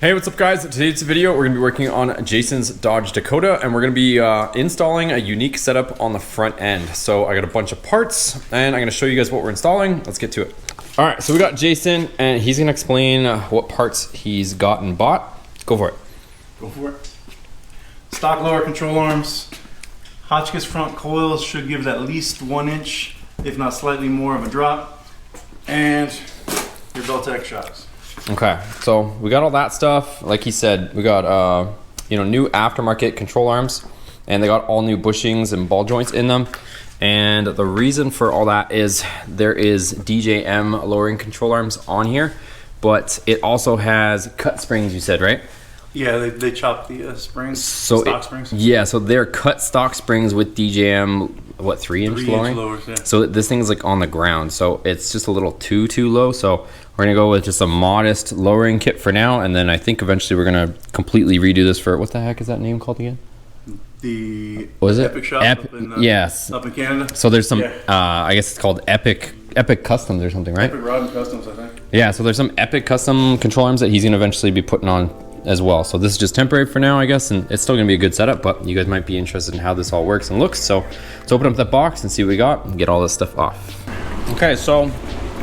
Hey, what's up guys? Today's video, we're going to be working on Jason's Dodge Dakota, and we're going to be installing a unique setup on the front end. So I got a bunch of parts, and I'm going to show you guys what we're installing. Let's get to it. All right, so we got Jason, and he's going to explain what parts he's got and bought. Go for it. Go for it. Stock lower control arms. Hotchkiss front coils should give it at least 1 inch, if not slightly more of a drop. And your Belltech shocks. Okay, so we got all that stuff. Like he said, we got new aftermarket control arms, and they got all new bushings and ball joints in them. And the reason for all that is there is DJM lowering control arms on here, but it also has cut springs, you said, right? Yeah, they chop the springs, stock springs. Yeah, so they're cut stock springs with DJM, what, 3-inch lowering? Lowers, yeah. So this thing's like on the ground, so it's just a little too low. So we're gonna go with just a modest lowering kit for now, and then I think eventually we're gonna completely redo this for, what the heck is that name called again? The what is it? Epic Shop yes. Up in Canada. So there's some, I guess it's called Epic Customs or something, right? Epic Rod and Customs, I think. Yeah, so there's some Epic Custom control arms that he's gonna eventually be putting on as well. So this is just temporary for now, I guess, and it's still gonna be a good setup, but you guys might be interested in how this all works and looks. So let's open up that box and see what we got and get all this stuff off. Okay, so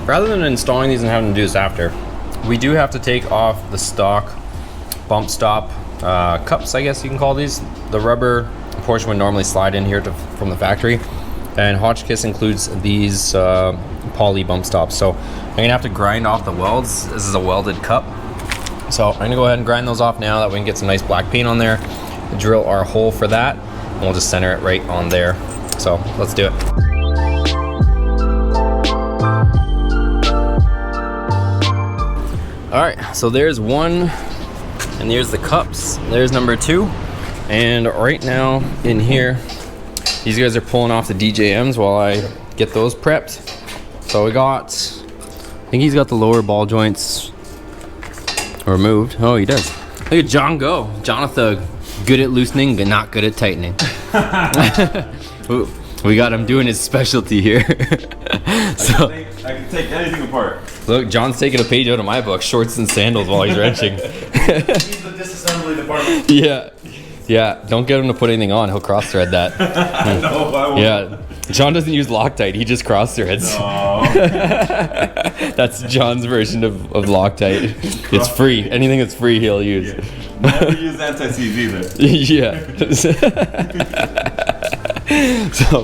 rather than installing these and having to do this after, we do have to take off the stock bump stop cups, I guess you can call these. The rubber portion would normally slide in here from the factory, and Hotchkiss includes these poly bump stops. So I'm gonna have to grind off the welds. This is a welded cup. So I'm gonna go ahead and grind those off now, that we can get some nice black paint on there, drill our hole for that, and we'll just center it right on there. So let's do it. All right, so there's one, and there's the cups. There's number 2. And right now in here, these guys are pulling off the DJMs while I get those prepped. So we got, I think he's got the lower ball joints removed. Oh, he does. Look at John go. Jonathan, good at loosening, but not good at tightening. Ooh, we got him doing his specialty here. So I can take anything apart. look, John's taking a page out of my book, shorts and sandals while he's wrenching. He's the disassembly department. Yeah, don't get him to put anything on. He'll cross thread that. No, I won't. Yeah, John doesn't use Loctite. He just cross threads. No. That's John's version of Loctite. It's free. Anything that's free, he'll use. Never use anti-seize either. Yeah. So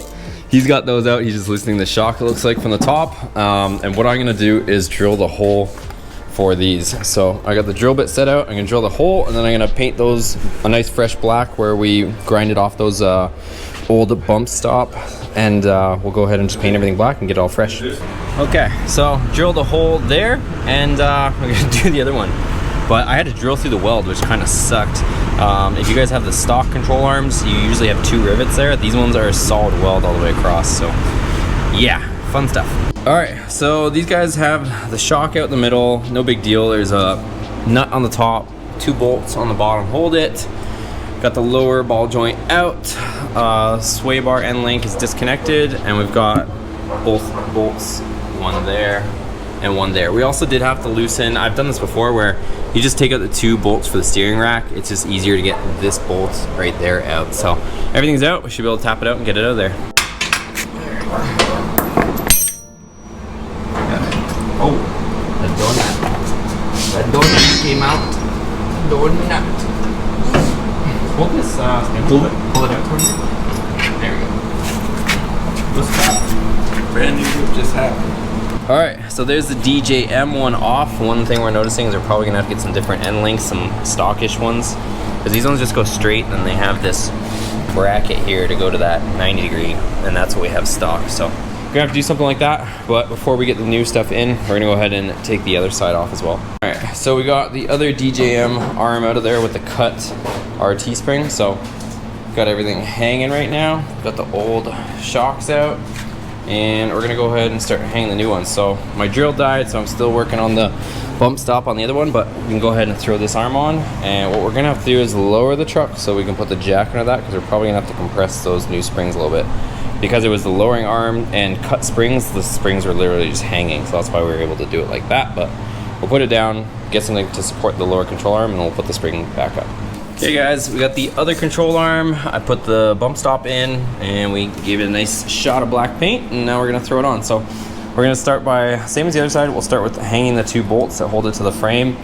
he's got those out. He's just loosening the shock, it looks like, from the top. And what I'm gonna do is drill the hole for these. So I got the drill bit set out. I'm gonna drill the hole, and then I'm gonna paint those a nice fresh black where we grinded off those old bump stop, and we'll go ahead and just paint everything black and get it all fresh. Okay, so drill the hole there, and we're gonna do the other one. But I had to drill through the weld, which kind of sucked. If you guys have the stock control arms, you usually have 2 rivets there. These ones are a solid weld all the way across, so yeah, fun stuff. All right, so these guys have the shock out in the middle, no big deal. There's a nut on the top, 2 bolts on the bottom hold it. Got the lower ball joint out, sway bar end link is disconnected, and we've got both bolts, one there and one there. We also did have to loosen, I've done this before, where you just take out the 2 bolts for the steering rack. It's just easier to get this bolt right there out. So everything's out, we should be able to tap it out and get it out of there. Oh, the donut. The donut came out. Donut. Hold this, pull it out towards you. There we go. What's that? Brand new group just happened. All right, so there's the DJM one off. One thing we're noticing is we're probably gonna have to get some different end links, some stockish ones, because these ones just go straight, and they have this bracket here to go to that 90 degree, and that's what we have stock. So we're gonna have to do something like that, but before we get the new stuff in, we're gonna go ahead and take the other side off as well. All right, so we got the other DJM arm out of there with the cut RT spring. So got everything hanging right now. Got the old shocks out, and we're gonna go ahead and start hanging the new ones. So my drill died, so I'm still working on the bump stop on the other one, but we can go ahead and throw this arm on. And what we're gonna have to do is lower the truck so we can put the jack under that, because we're probably gonna have to compress those new springs a little bit. Because it was the lowering arm and cut springs, the springs were literally just hanging, so that's why we were able to do it like that. But we'll put it down, get something to support the lower control arm, and we'll put the spring back up. Okay guys, we got the other control arm. I put the bump stop in and we gave it a nice shot of black paint, and now we're gonna throw it on. So we're gonna start by, same as the other side, we'll start with hanging the 2 bolts that hold it to the frame,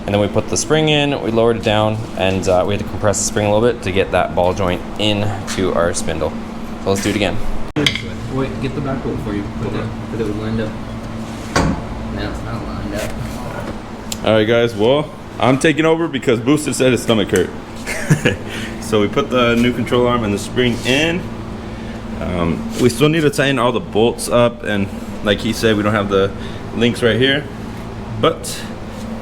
and then we put the spring in, we lowered it down, and we had to compress the spring a little bit to get that ball joint into our spindle. So let's do it again. Wait, get the back bolt before you put it lined up. Now it's not lined up. Alright guys, well, I'm taking over because Boosted said his stomach hurt. So we put the new control arm and the spring in. We still need to tighten all the bolts up, and like he said, we don't have the links right here. But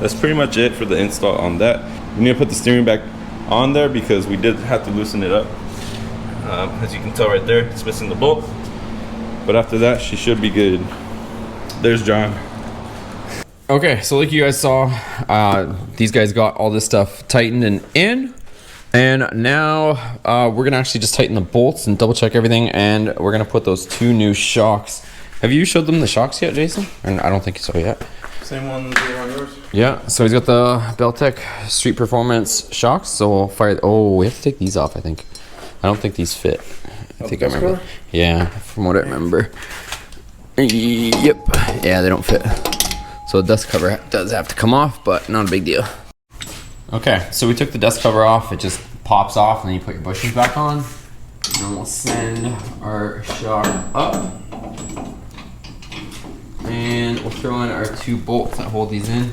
that's pretty much it for the install on that. We need to put the steering back on there because we did have to loosen it up. As you can tell right there, it's missing the bolt. But after that, she should be good. There's John. Okay, so like you guys saw, these guys got all this stuff tightened and in. And now we're gonna actually just tighten the bolts and double check everything, and we're gonna put those 2 new shocks. Have you showed them the shocks yet, Jason? And I don't think so yet. Same one here on yours? Yeah, so he's got the Belltech Street Performance shocks. So we'll fire, oh, we have to take these off, I think. I don't think these fit. I think I remember. color? Yeah, from what I remember. Yep, yeah, they don't fit. So the dust cover does have to come off, but not a big deal. Okay, so we took the dust cover off. It just pops off, and then you put your bushings back on. And then we'll send our shock up. And we'll throw in our 2 bolts that hold these in.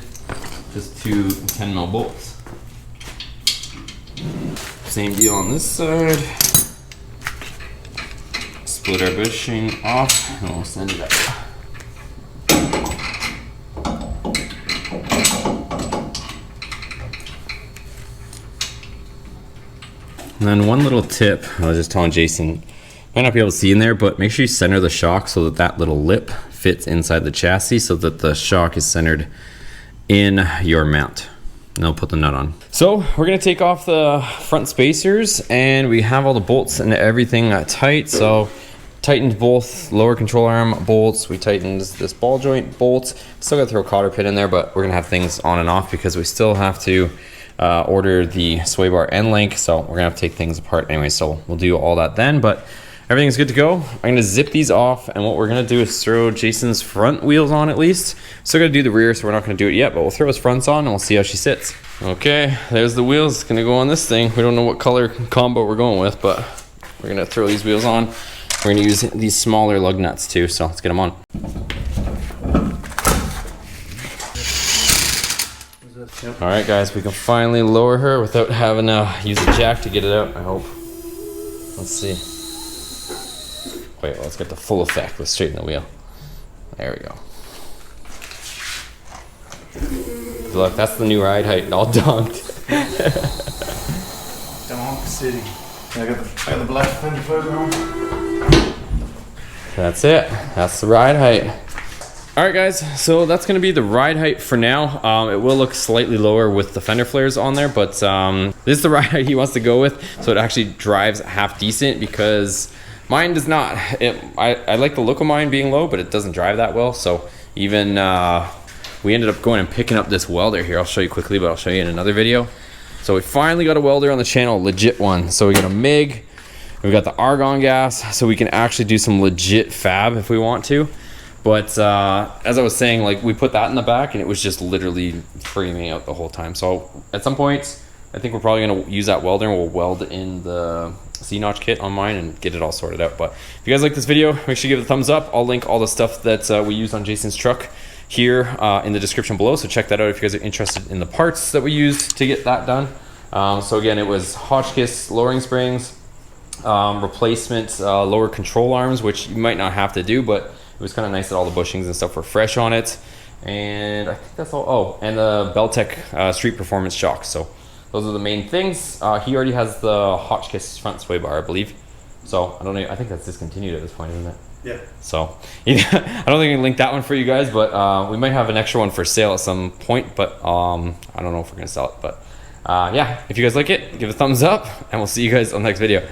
Just 2 10mm bolts. Same deal on this side. Split our bushing off, and we'll send it up. And then one little tip, I was just telling Jason, might not be able to see in there, but make sure you center the shock so that that little lip fits inside the chassis so that the shock is centered in your mount. And I'll put the nut on. So we're gonna take off the front spacers, and we have all the bolts and everything tight. So tightened both lower control arm bolts. We tightened this ball joint bolt. Still gotta throw a cotter pin in there, but we're gonna have things on and off because we still have to order the sway bar end link, so we're gonna have to take things apart anyway, so we'll do all that then, but everything's good to go. I'm gonna zip these off, and what we're gonna do is throw Jason's front wheels on at least. Still gotta do the rear, so we're not gonna do it yet, but we'll throw his fronts on and we'll see how she sits. Okay, there's the wheels. It's gonna go on this thing. We don't know what color combo we're going with, but we're gonna throw these wheels on. We're gonna use these smaller lug nuts too, so let's get them on. All right, guys, we can finally lower her without having to use a jack to get it out, I hope. Let's see. Wait, let's get the full effect. Let's straighten the wheel. There we go. Look, that's the new ride height, all donked. Donk City. I got the black fender flares on. That's it. That's the ride height. All right, guys, so that's gonna be the ride height for now. It will look slightly lower with the fender flares on there, but this is the ride height he wants to go with, so it actually drives half decent because mine does not. I like the look of mine being low, but it doesn't drive that well, so even we ended up going and picking up this welder here. I'll show you quickly, but I'll show you in another video. So we finally got a welder on the channel, legit one. So we got a MIG, we got the argon gas, so we can actually do some legit fab if we want to. But as I was saying, like, we put that in the back and it was just literally freaking me out the whole time. So at some point, I think we're probably gonna use that welder and we'll weld in the C-notch kit on mine and get it all sorted out. But if you guys like this video, make sure you give it a thumbs up. I'll link all the stuff that we used on Jason's truck here in the description below. So check that out if you guys are interested in the parts that we used to get that done. So again, it was Hotchkiss lowering springs, replacement lower control arms, which you might not have to do, but it was kind of nice that all the bushings and stuff were fresh on it. And I think that's all. Oh, and the Belltech Street Performance shocks. So those are the main things. He already has the Hotchkiss front sway bar, I believe. So I don't know. I think that's discontinued at this point, isn't it? Yeah. So yeah, I don't think I can link that one for you guys, but we might have an extra one for sale at some point. But I don't know if we're gonna sell it. But yeah, if you guys like it, give it a thumbs up, and we'll see you guys on the next video.